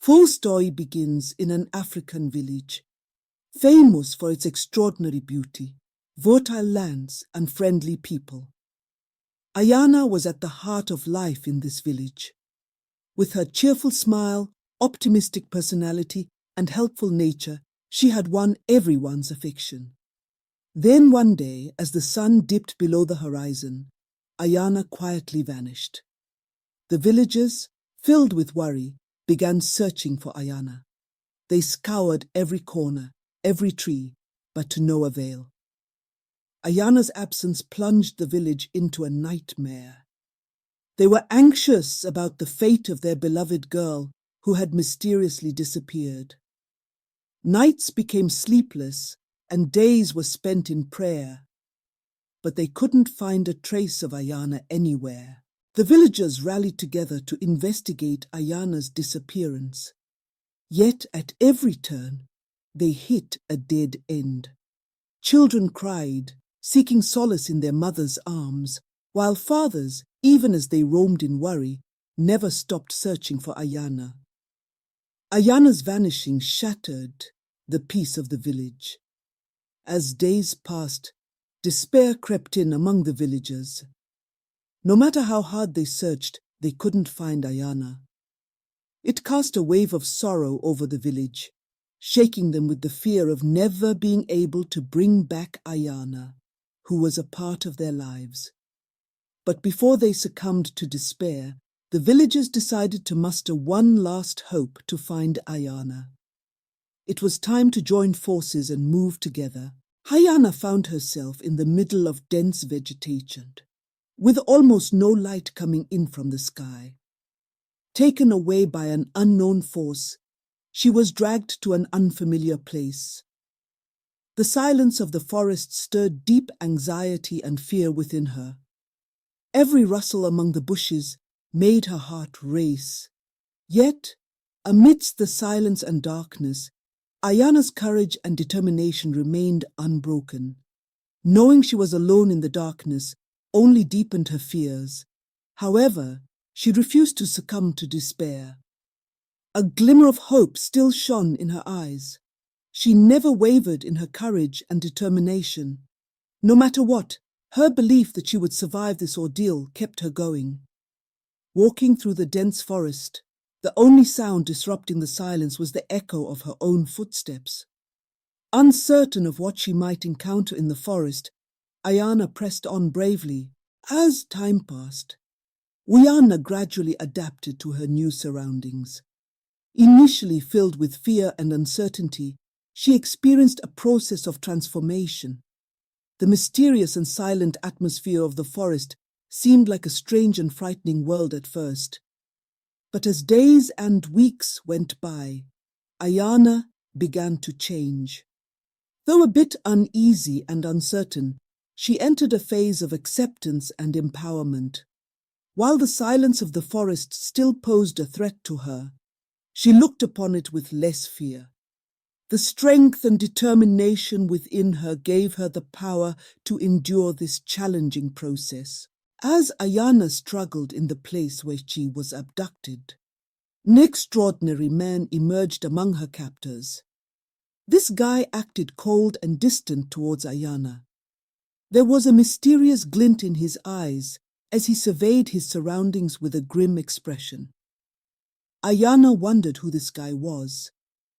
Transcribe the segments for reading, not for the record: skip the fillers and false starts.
Full story begins in an African village, famous for its extraordinary beauty, fertile lands, and friendly people. Ayana was at the heart of life in this village. With her cheerful smile, optimistic personality, and helpful nature, she had won everyone's affection. Then one day, as the sun dipped below the horizon, Ayana quietly vanished. The villagers, filled with worry, began searching for Ayana. They scoured every corner, every tree, but to no avail. Ayana's absence plunged the village into a nightmare. They were anxious about the fate of their beloved girl who had mysteriously disappeared. Nights became sleepless and days were spent in prayer. But they couldn't find a trace of Ayana anywhere. The villagers rallied together to investigate Ayana's disappearance. Yet at every turn, they hit a dead end. Children cried, seeking solace in their mothers' arms, while fathers, even as they roamed in worry, never stopped searching for Ayana. Ayana's vanishing shattered the peace of the village. As days passed, despair crept in among the villagers. No matter how hard they searched, they couldn't find Ayana. It cast a wave of sorrow over the village, shaking them with the fear of never being able to bring back Ayana, who was a part of their lives. But before they succumbed to despair, the villagers decided to muster one last hope to find Ayana. It was time to join forces and move together. Ayana found herself in the middle of dense vegetation, with almost no light coming in from the sky. Taken away by an unknown force, she was dragged to an unfamiliar place. The silence of the forest stirred deep anxiety and fear within her. Every rustle among the bushes made her heart race. Yet, amidst the silence and darkness, Ayana's courage and determination remained unbroken. Knowing she was alone in the darkness only deepened her fears. However, she refused to succumb to despair. A glimmer of hope still shone in her eyes. She never wavered in her courage and determination. No matter what, her belief that she would survive this ordeal kept her going. Walking through the dense forest, the only sound disrupting the silence was the echo of her own footsteps. Uncertain of what she might encounter in the forest, Ayana pressed on bravely. As time passed, Ayana gradually adapted to her new surroundings. Initially filled with fear and uncertainty, she experienced a process of transformation. The mysterious and silent atmosphere of the forest seemed like a strange and frightening world at first. But as days and weeks went by, Ayana began to change. Though a bit uneasy and uncertain, she entered a phase of acceptance and empowerment. While the silence of the forest still posed a threat to her, she looked upon it with less fear. The strength and determination within her gave her the power to endure this challenging process. As Ayana struggled in the place where she was abducted, an extraordinary man emerged among her captors. This guy acted cold and distant towards Ayana. There was a mysterious glint in his eyes as he surveyed his surroundings with a grim expression. Ayana wondered who this guy was,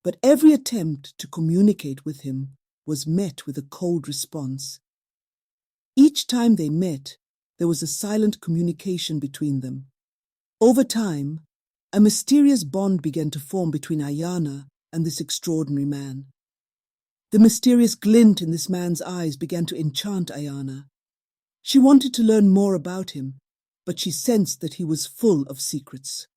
but every attempt to communicate with him was met with a cold response. Each time they met, there was a silent communication between them. Over time, a mysterious bond began to form between Ayana and this extraordinary man. The mysterious glint in this man's eyes began to enchant Ayana. She wanted to learn more about him, but she sensed that he was full of secrets.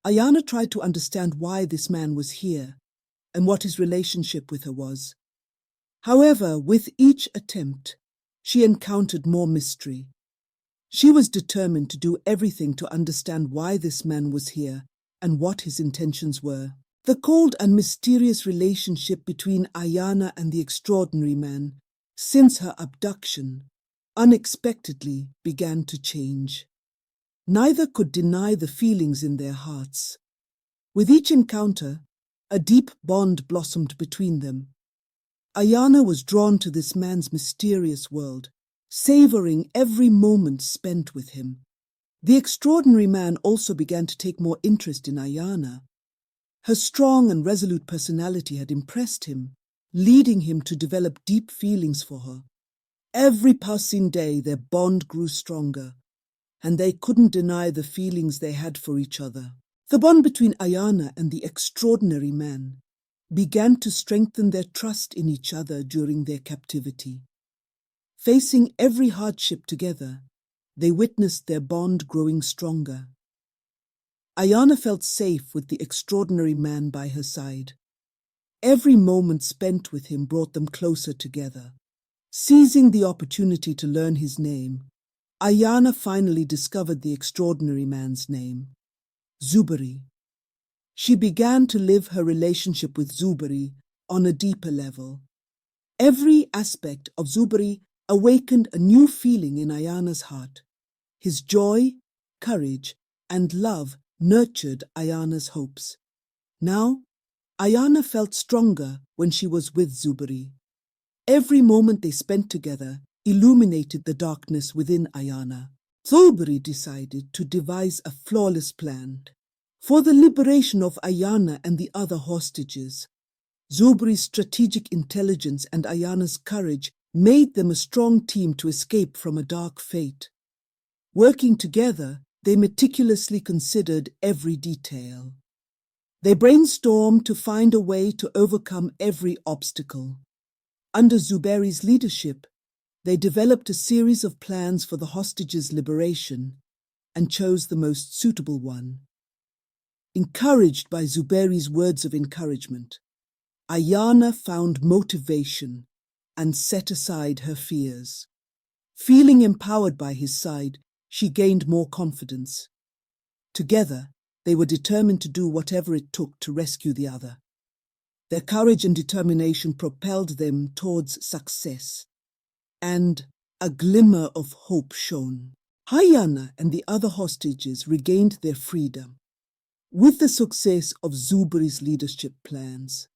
Ayana tried to understand why this man was here and what his relationship with her was. However, with each attempt, she encountered more mystery. She was determined to do everything to understand why this man was here and what his intentions were. The cold and mysterious relationship between Ayana and the extraordinary man, since her abduction, unexpectedly began to change. Neither could deny the feelings in their hearts. With each encounter, a deep bond blossomed between them. Ayana was drawn to this man's mysterious world, savoring every moment spent with him. The extraordinary man also began to take more interest in Ayana. Her strong and resolute personality had impressed him, leading him to develop deep feelings for her. Every passing day their bond grew stronger, and they couldn't deny the feelings they had for each other. The bond between Ayana and the extraordinary man began to strengthen their trust in each other during their captivity. Facing every hardship together, they witnessed their bond growing stronger. Ayana felt safe with the extraordinary man by her side. Every moment spent with him brought them closer together. Seizing the opportunity to learn his name, Ayana finally discovered the extraordinary man's name, Zuberi. She began to live her relationship with Zuberi on a deeper level. Every aspect of Zuberi awakened a new feeling in Ayana's heart. His joy, courage, and love nurtured Ayana's hopes. Now, Ayana felt stronger when she was with Zuberi. Every moment they spent together illuminated the darkness within Ayana. Zuberi decided to devise a flawless plan for the liberation of Ayana and the other hostages. Zuberi's strategic intelligence and Ayana's courage made them a strong team to escape from a dark fate. Working together, they meticulously considered every detail. They brainstormed to find a way to overcome every obstacle. Under Zuberi's leadership, they developed a series of plans for the hostages' liberation and chose the most suitable one. Encouraged by Zuberi's words of encouragement, Ayana found motivation and set aside her fears. Feeling empowered by his side, she gained more confidence. Together, they were determined to do whatever it took to rescue the other. Their courage and determination propelled them towards success, and a glimmer of hope shone. Ayana and the other hostages regained their freedom with the success of Zuberi's leadership plans.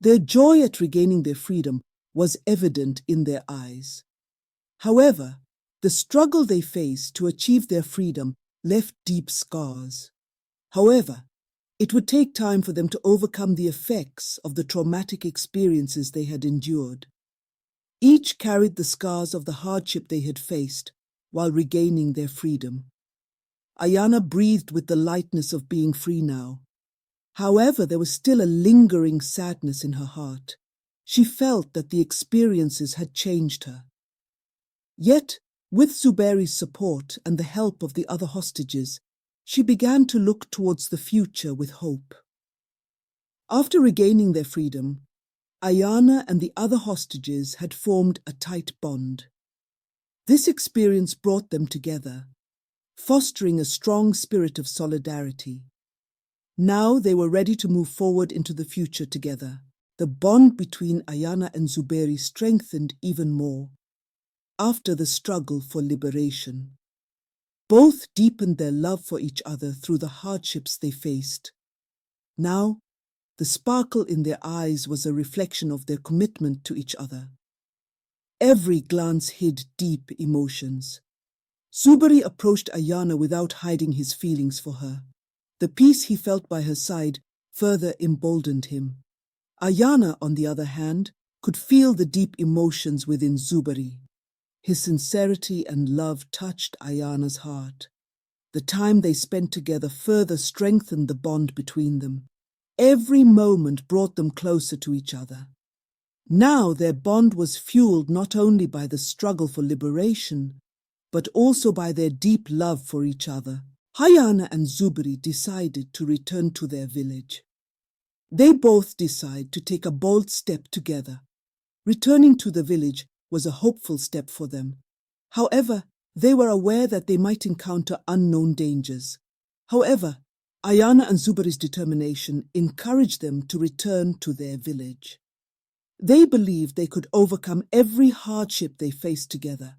Their joy at regaining their freedom was evident in their eyes. However, the struggle they faced to achieve their freedom left deep scars. However, it would take time for them to overcome the effects of the traumatic experiences they had endured. Each carried the scars of the hardship they had faced while regaining their freedom. Ayana breathed with the lightness of being free now. However, there was still a lingering sadness in her heart. She felt that the experiences had changed her. Yet, with Zuberi's support and the help of the other hostages, she began to look towards the future with hope. After regaining their freedom, Ayana and the other hostages had formed a tight bond. This experience brought them together, fostering a strong spirit of solidarity. Now they were ready to move forward into the future together. The bond between Ayana and Zuberi strengthened even more after the struggle for liberation. Both deepened their love for each other through the hardships they faced. Now, the sparkle in their eyes was a reflection of their commitment to each other. Every glance hid deep emotions. Zuberi approached Ayana without hiding his feelings for her. The peace he felt by her side further emboldened him. Ayana, on the other hand, could feel the deep emotions within Zuberi. His sincerity and love touched Ayana's heart. The time they spent together further strengthened the bond between them. Every moment brought them closer to each other. Now their bond was fueled not only by the struggle for liberation, but also by their deep love for each other. Ayana and Zuberi decided to return to their village. They both decided to take a bold step together. Returning to the village was a hopeful step for them. However, they were aware that they might encounter unknown dangers. However, Ayana and Zuberi's determination encouraged them to return to their village. They believed they could overcome every hardship they faced together.